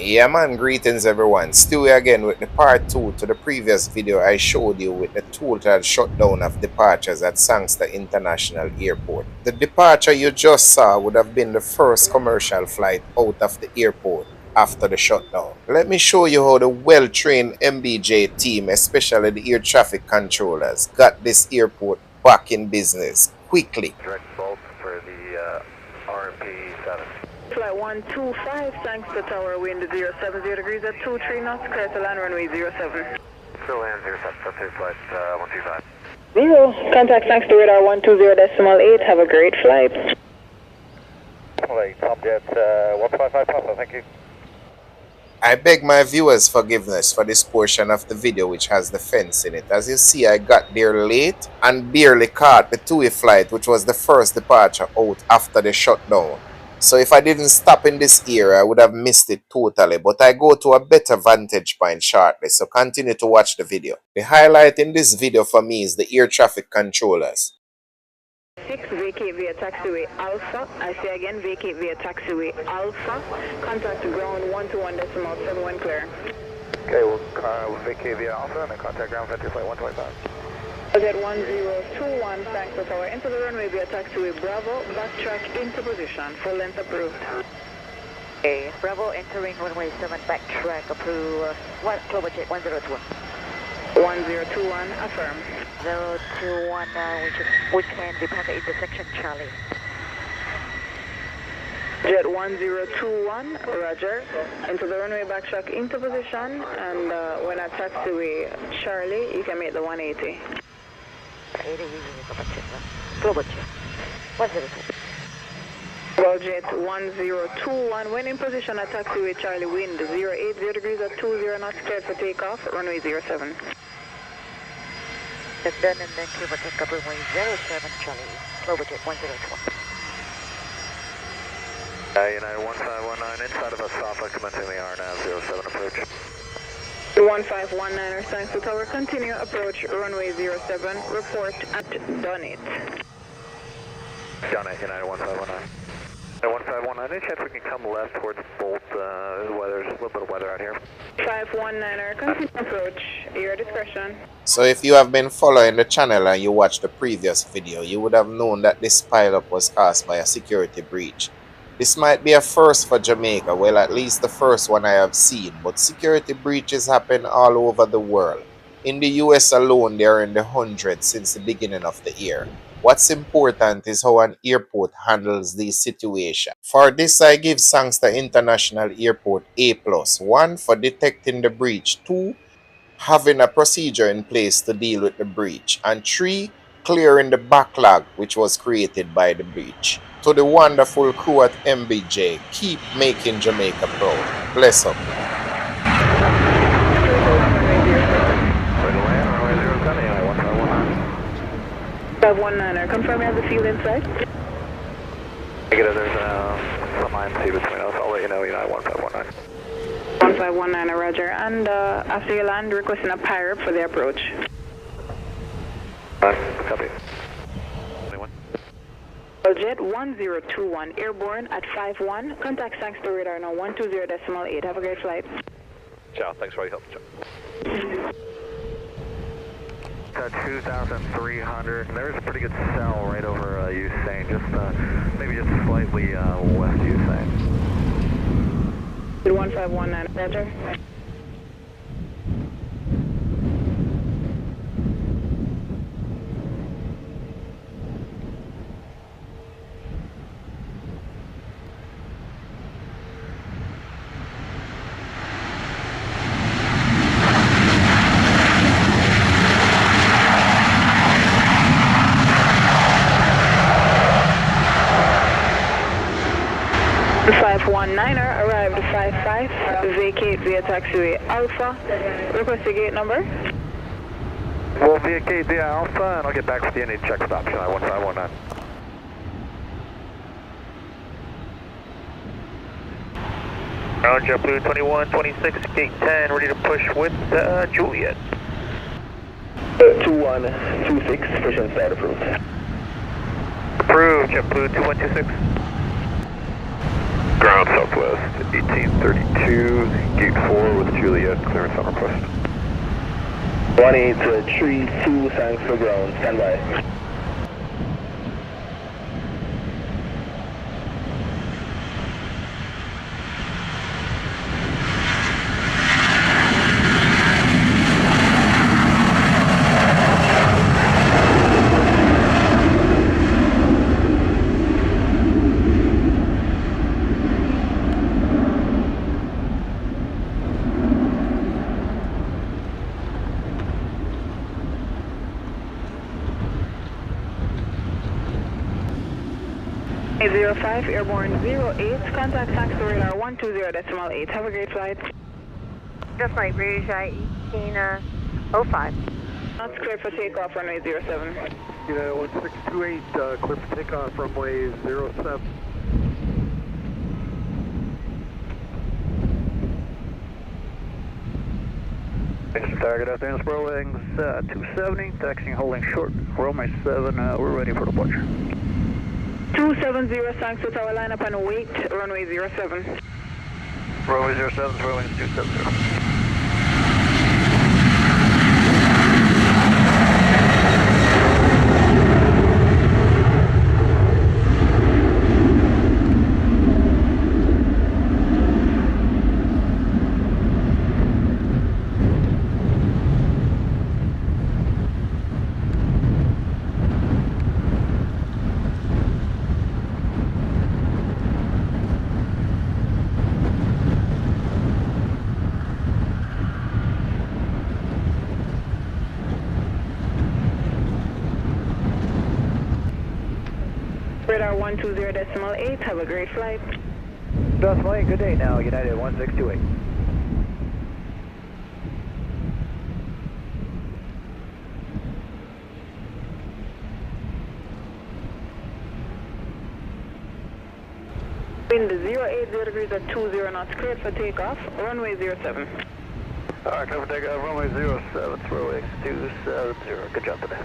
Yeah man, greetings everyone. Still here again with the part 2 to the previous video I showed you with the total shutdown of departures at Sangster International Airport. The departure you just saw would have been the first commercial flight out of the airport after the shutdown. Let me show you how the well-trained MBJ team, especially the air traffic controllers, got this airport back in business quickly. Direct bolt for the RP7. Flight 125, thanks to tower, wind 070 degrees at 23 knots, clear to land runway 07. Still land 07, substitute flight 125. Zero, contact thanks to radar 120.8, have a great flight. Tom Jet 155 Papa, thank you. I beg my viewers' forgiveness for this portion of the video which has the fence in it. As you see, I got there late and barely caught the two-way flight, which was the first departure out after the shutdown. So if I didn't stop in this area, I would have missed it totally. But I go to a better vantage point shortly, so continue to watch the video. The highlight in this video for me is the air traffic controllers. 6, vacate via taxiway Alpha. I say again, vacate via taxiway Alpha. Contact ground 121.71 clear. Okay, we'll vacate via Alpha and then contact ground vector flight 125. Jet 1021, thanks for tower. Into the runway via taxiway Bravo. Backtrack into position. Full length approved. Okay, Bravo entering runway 7, backtrack approved. Global Jet 1021. 1021, affirm. 021, we can depart at intersection Charlie. Jet 1021, roger. Into the runway, backtrack into position, and when at taxiway Charlie, you can make the 180. 80, Global Jet 102. Global Jet 1021, when in position at taxiway Charlie, wind 080 degrees at 20 knots, cleared for takeoff, runway 07. That's done, and then clear for takeoff, runway 07 Charlie, Global Jet 102. United 1519, inside of us, Alpha, commencing the RNAV 07 approach. 1519, thanks to tower, continue approach runway 07, report at Dunit. Dunit, United 1519. United 1519, any chance we can come left towards Bolt, there's a little bit of weather out here. 519er, continue approach, your discretion. So if you have been following the channel and you watched the previous video, you would have known that this pileup was caused by a security breach. This might be a first for Jamaica, well at least the first one I have seen, but security breaches happen all over the world. In the US alone, they are in the hundreds since the beginning of the year. What's important is how an airport handles these situations. For this, I give Sangster International Airport A+. 1, for detecting the breach. 2, having a procedure in place to deal with the breach. And 3, clearing the backlog which was created by the breach. To the wonderful crew at MBJ, keep making Jamaica proud. Bless up. 519er, confirm you have the field inside. Negative, there's some IMC between us. I'll let you know, United 1519. 1519er, roger. And after you land, requesting a pirate for the approach. Copy. Jet 1021, airborne at 51. Contact Sangster radar now 120.8. Have a great flight. Ciao, thanks for your help. Ciao. 2,300. There's a pretty good cell right over Usain, maybe just slightly west of Usain. 1519, roger. er arrived 55, vacate via taxiway Alpha. Request the gate number. We'll vacate via Alpha and I'll get back with you. I need to check with option I-1519. Ground JetBlue 2126, gate 10, ready to push with Juliet. 2126, push inside approved. Approved, JetBlue 2126. Ground Southwest, 1832, Gate 4 with Juliet, clearance on request. 1832, thanks for ground, stand by. Five airborne 08, contact taxi radar 120.8. Have a great flight. Just like Rouge, 1805. Not clear for takeoff, runway 07. 1628, clear for takeoff, runway 07. Target out there in Spur Wings, 270, taxiing holding short, runway 7, we're ready for departure. 270, thanks to tower line up and wait, runway 07. Runway 07, Spur Wings 270. Radar 120.8, have a great flight. Decimal 8, good day now, United 1628. Wind 080 degrees at 20 knots, cleared for takeoff, runway 07. Alright, clear for takeoff, runway 07, Spur Wings 270, good job today.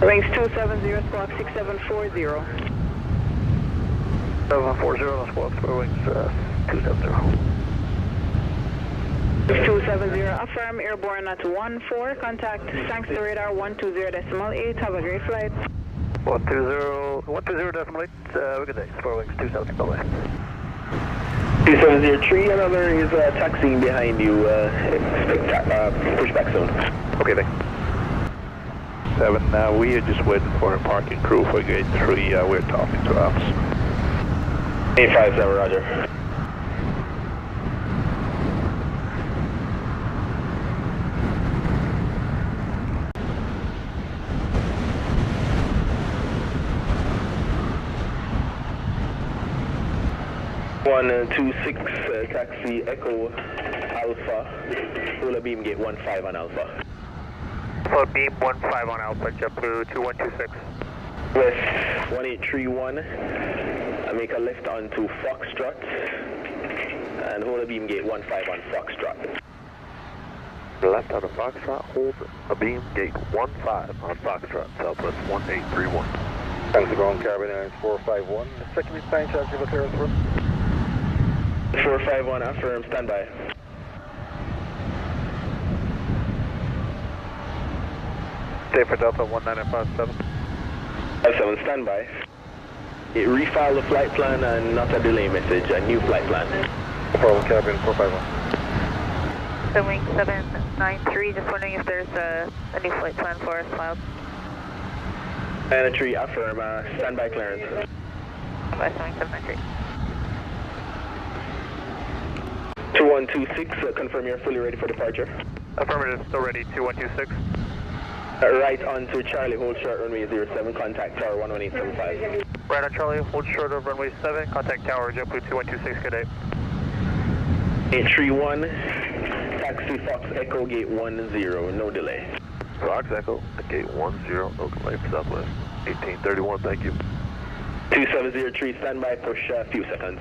Wings 270, squawk 6740. 740, squawk Spur Wings 270. 270, affirm airborne at 14, contact thanks to radar 120.8, have a great flight. 120.8, good day, Spur Wings 270, bye-bye. 2703, another is taxiing behind you, expect pushback zone. Okay, thanks. 7, we are just waiting for a parking crew for gate 3, we're talking to ops. 857, roger. One 26 taxi Echo Alpha, Roller Beam Gate 15 on Alpha. Float beam 15 on Alpha, JetBlue 2126. West 1831, I make a left onto Foxtrot, and hold a beam gate 15 on Foxtrot. Left on a Foxtrot, hold a beam gate 15 on Foxtrot, Southwest 1831. Thanks for going, Carbon Airlines 451. Second sign charge, give a clearance for 451, affirm, standby. Stay for Delta 1957. 57, standby. Refile the flight plan and not a delay message, a new flight plan. No problem, cabin 451. Sunwing 793, just wondering if there's a new flight plan for us filed. 903, affirm, standby clearance. By Sunwing 793. 2126, confirm you're fully ready for departure. Affirmative, still ready, 2126. Right onto Charlie, hold short runway 07, contact tower 11875. Right on Charlie, hold short of runway 7, contact tower, JetBlue 2126, good day. 831, taxi Fox Echo gate 10, no delay. Fox Echo, gate 10, no delay for Southwest. 1831, thank you. 2703, standby, push a few seconds.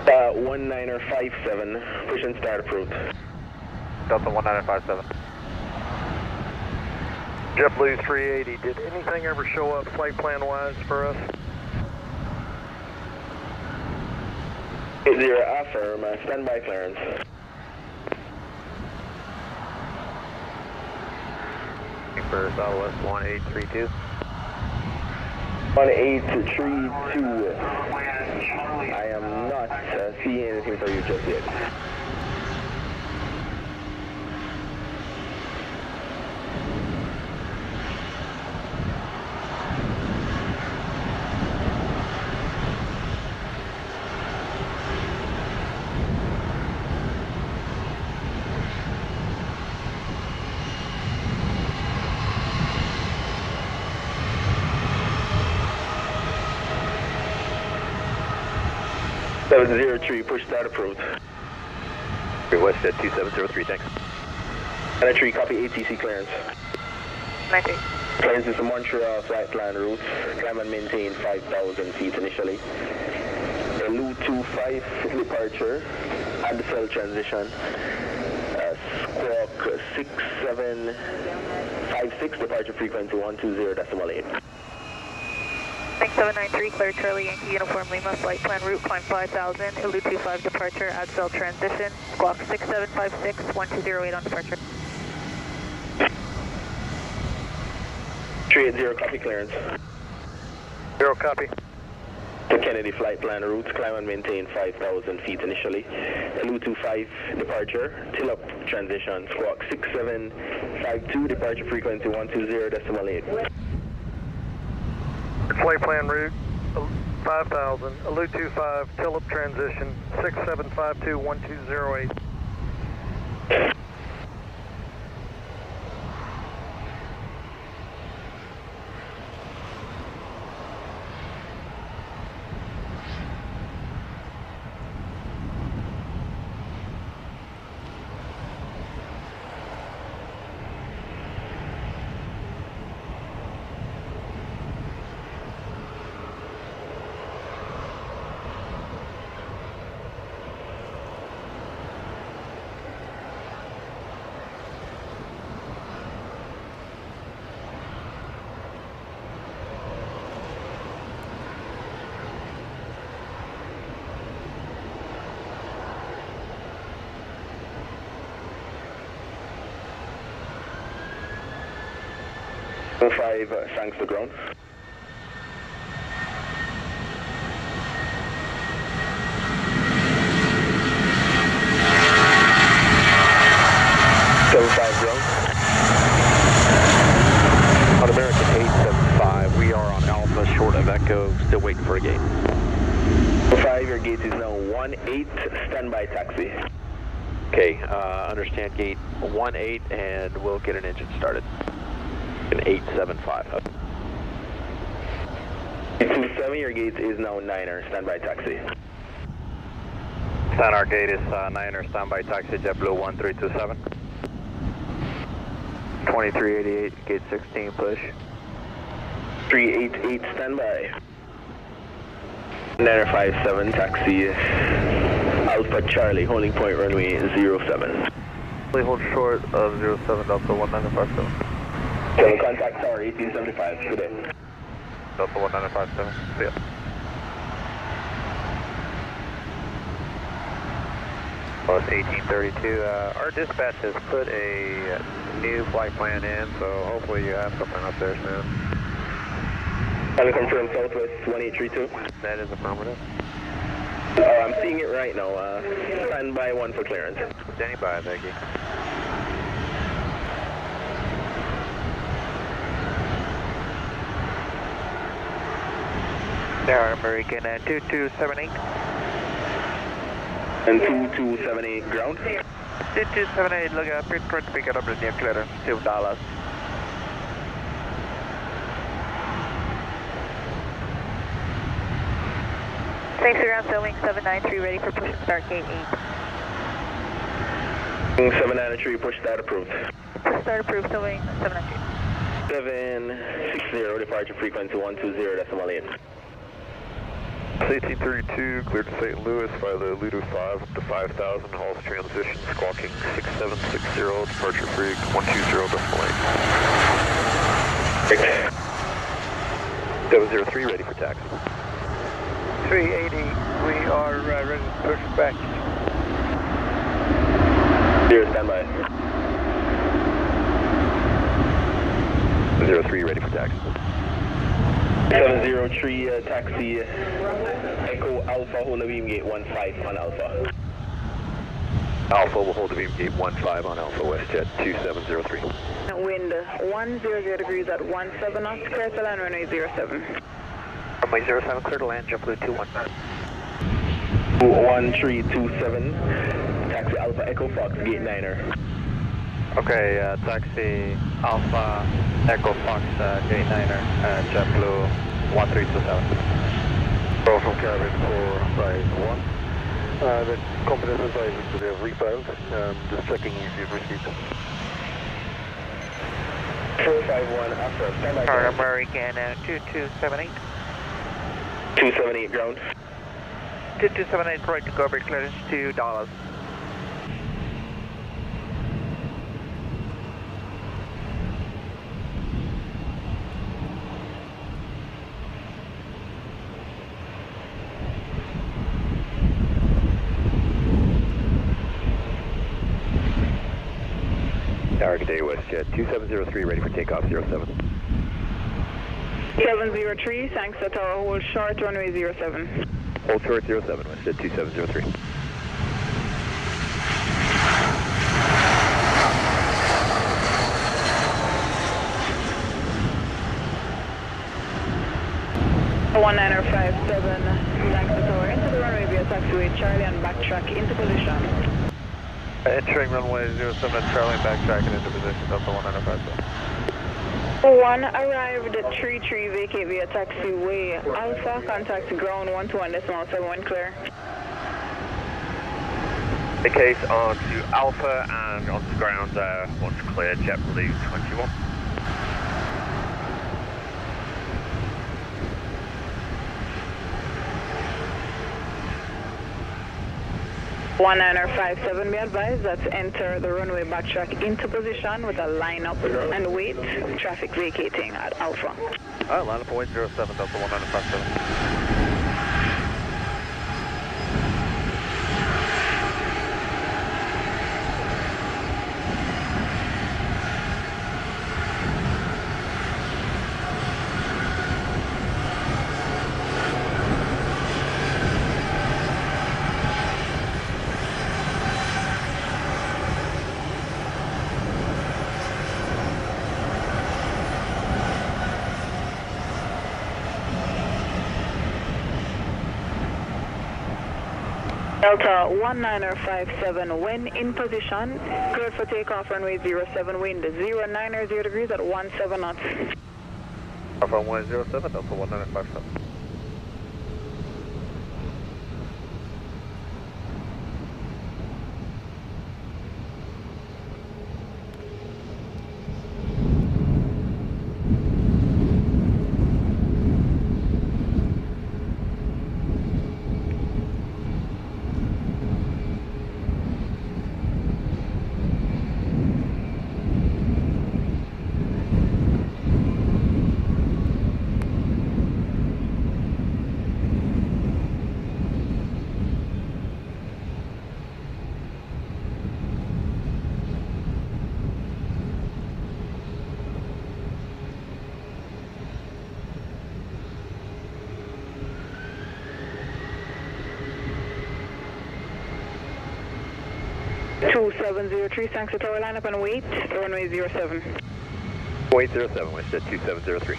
1957, push and start approved. Delta 1957. JetBlue 380, did anything ever show up flight plan wise for us? 80 affirm, standby clearance. For Southwest 1832. 1832. I am not seeing anything for you just yet. .703, push start approved. West at 2703, thanks. 93, copy ATC clearance. 90. Clearance is a Montreal flight plan route. Climb and maintain 5,000 feet initially. A Lu 25 departure, add the cell transition. Squawk 6756, departure frequency 120.8. Thanks 793, clear Charlie Yankee Uniform Lima, flight plan route, climb 5,000, Ilu 25 departure, add cell transition, squawk 6756, 1208 on departure. 380, copy clearance. 0 copy. To Kennedy flight plan route, climb and maintain 5,000 feet initially. Ilu 25 departure, till up transition, squawk 6752, departure frequency 120.8. Flight plan route 5000, Ilu 25, till up transition 6752 1208. Five, thanks to ground. On American 875, we are on Alpha, short of Echo, still waiting for a gate. 5, your gate is now 18, standby taxi. Okay, understand gate 18, and we'll get an engine started. An 875. 27, your gate is now 9er, standby taxi. Our gate is 9er, standby taxi, JetBlue 1327. 2388, gate 16, push. 388, standby. 957, taxi, Alpha Charlie, holding point runway 07. Hold short of 07, Delta 1957. So contact tower 1875, good day. Delta 1957, see ya. Well, it's 1832. Our dispatch has put a new flight plan in, so hopefully you have something up there soon. Can you confirm Southwest 1832? That is affirmative. I'm seeing it right now. Stand by 1 for clearance. Standing by, thank you. There, American 2278. And 2278 ground. 2278, look up, it's going to pick it up the near clearance, $2. Thanks for ground, Sunwing 793, ready for push and start gate 8. 793, push start approved. Push start approved, Sunwing 793. 760, departure frequency 120.8. 1832, cleared to St. Louis by the Ludo 5 up to 5,000, halls transition, squawking 6760, departure freak 120.8. 703, ready for taxi. 380, we are ready to push back. Clear, standby. 03, ready for taxi. 703, taxi, Echo Alpha, hold the beam gate 15 on Alpha. Alpha will hold the beam gate 15 on Alpha, WestJet 2703. Wind 100 degrees at 17 knots, clear to land runway 07. Runway 07, clear to land, JetBlue 21. 1327, taxi Alpha Echo Fox, gate 9er. Okay, taxi Alpha Echo Fox, gate 9er, JetBlue 1327. Call from cabin for size 1. The company advises that they have refiled. Just checking if you've received it. 451 after, standby. American 2278. 278 ground. 2278, right to go, bridge clearance $2. Target Day WestJet 2703, ready for takeoff 07. 703, thanks to tower, hold short, runway 07. Hold short 07, WestJet 2703. One 1957, thanks to tower, into the runway via taxiway Charlie and backtrack into position. Entering runway 07 at Charlie, backtracking into position, Delta 1957. 1 arrived at 33, vacate via taxiway Alpha, contact ground 121.71 clear. The case on to Alpha and on to ground once clear, JetBlue 21. 1957, be advised, that's enter the runway backtrack into position with a lineup and wait, traffic vacating at Alpha. Line up away 07, Delta 1957. Delta 1957, when in position, cleared for takeoff runway 07, wind 090 degrees at 17 knots. Alpha 107, Delta 1957. Two 703, thanks to tower, line up and wait, runway 07. Wait 07, WestJet 2703.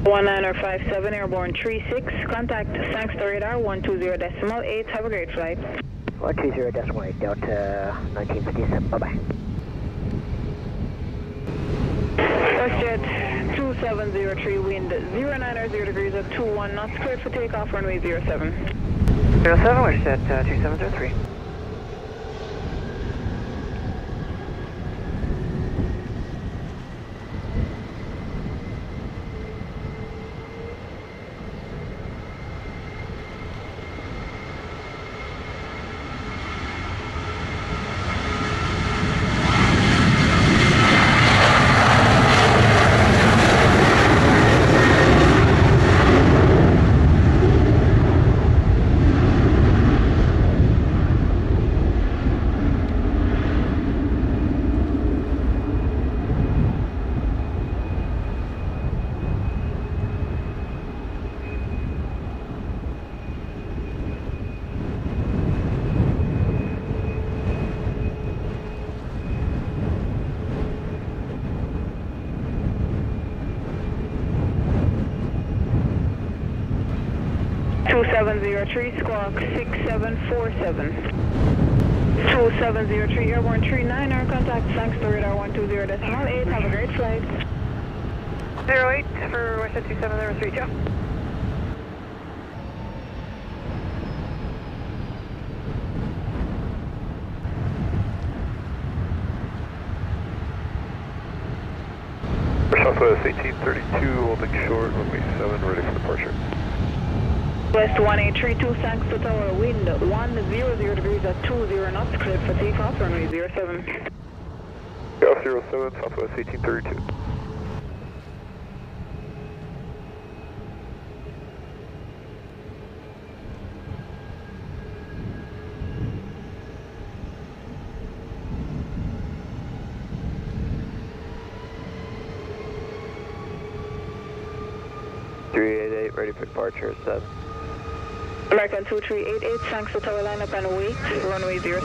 1957, airborne 36, contact Sangster radar 120.8, have a great flight. 120.8, Delta 1957, bye-bye. WestJet 2703, wind 090 degrees at 21 knots, cleared for takeoff, runway 07. 07, WestJet 2703. Squawk 6747. 2703, airborne 39er, contact Sangster radar 120.8, have a great flight. 08 for WestJet 2703, Joe. Southwest 1832, holding short, runway 7, ready for departure. West 1832, Sangster Tower, wind 100 degrees at 20 knots, cleared for takeoff, runway 07. Golf 07, Southwest 1832. Ready for departure, 7. American 2388, Sangster Tower, line up and wait, runway 07.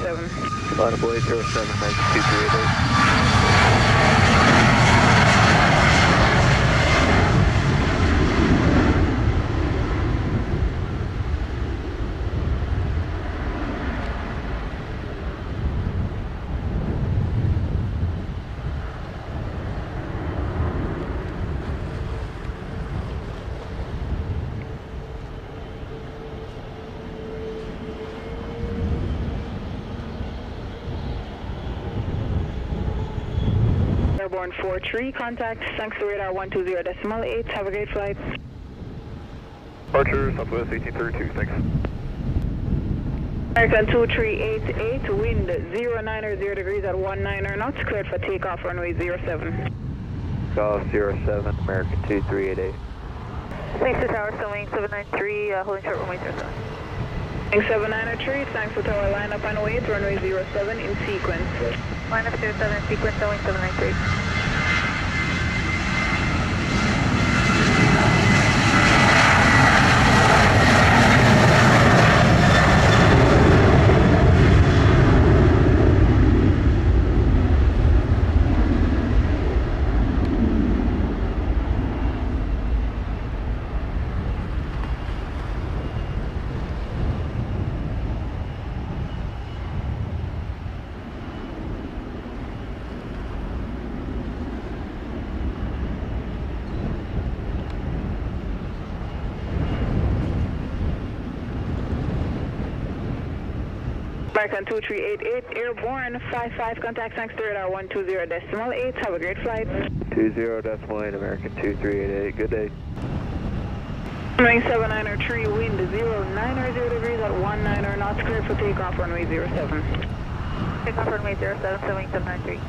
Line up, wait, 07, American 2388. Airborne 43, contact Sangster radar 120.8, have a great flight. Departure, Southwest 1832, thanks. American 2388, wind 090 degrees at 19 knots, cleared for takeoff, runway 07. Golf 07, American 2388. Sangster Tower, Sunwing 793, holding short, runway 07. 793, Sangster Tower, line up and wait, runway 07 in sequence. Line up 07, sequence, Sunwing 793. American 2388, airborne 55, contact Sangster radar 120.8, have a great flight. 20.8, American 2388, good day. Runway 793, wind 090 degrees at 19 knots, cleared for takeoff, runway 07. Takeoff, runway 07, Sunwing 793.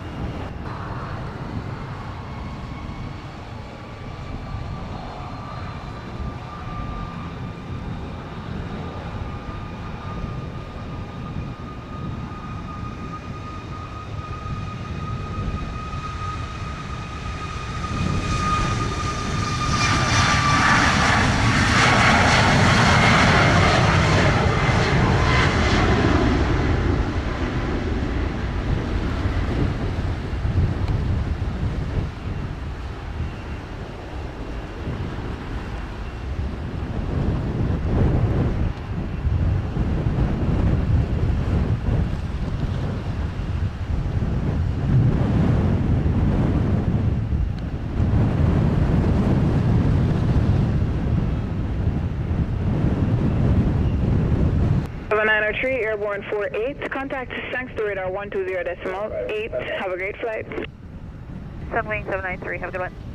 793, airborne 48. Contact thanks to radar 120.8. Have a great flight. Sunwing 793, have a good one.